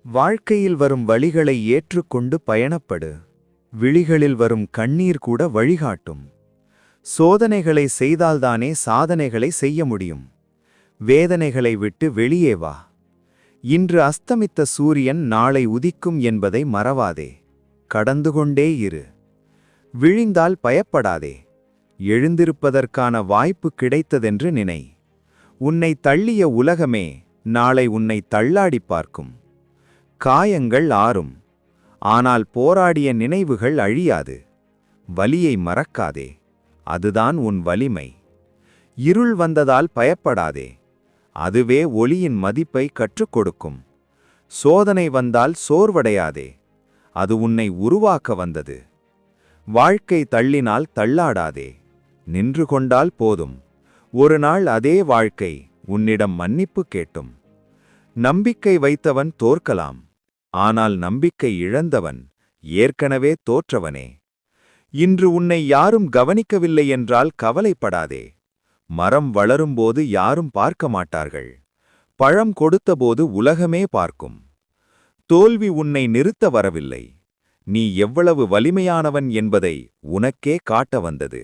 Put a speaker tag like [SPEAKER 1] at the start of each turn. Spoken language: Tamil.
[SPEAKER 1] வாழ்க்கையில் வரும் வழிகளை ஏற்றுக்கொண்டு பயணப்படு. விழிகளில் வரும் கண்ணீர் கூட வழிகாட்டும். சோதனைகளை செய்தால்தானே சாதனைகளை செய்ய முடியும். வேதனைகளை விட்டு வெளியே வா. இன்று அஸ்தமித்த சூரியன் நாளை உதிக்கும் என்பதை மறவாதே. கடந்து கொண்டே இரு. விழிந்தால் பயப்படாதே. எழுந்திருப்பதற்கான வாய்ப்பு கிடைத்ததென்று நினை. உன்னை தள்ளிய உலகமே நாளை உன்னை தள்ளாடி பார்க்கும். காயங்கள் ஆறும், ஆனால் போராடிய நினைவுகள் அழியாது. வலியை மறக்காதே, அதுதான் உன் வலிமை. இருள் வந்ததால் பயப்படாதே, அதுவே ஒளியின் மதிப்பை கற்றுக் கொடுக்கும். சோதனை வந்தால் சோர்வடையாதே, அது உன்னை உருவாக்க வந்தது. வாழ்க்கை தள்ளினால் தள்ளாடாதே, நின்று கொண்டால் போதும். ஒரு நாள் அதே வாழ்க்கை உன்னிடம் மன்னிப்பு கேட்டும். நம்பிக்கை வைத்தவன் தோற்கலாம், ஆனால் நம்பிக்கை இழந்தவன் ஏற்கனவே தோற்றவனே. இன்று உன்னை யாரும் கவனிக்கவில்லை என்றால் கவலைப்படாதே. மரம் வளரும்போது யாரும் பார்க்க மாட்டார்கள். பழம் கொடுத்தபோது உலகமே பார்க்கும். தோல்வி உன்னை நிறுத்த வரவில்லை, நீ எவ்வளவு வலிமையானவன் என்பதை உனக்கே காட்ட வந்தது.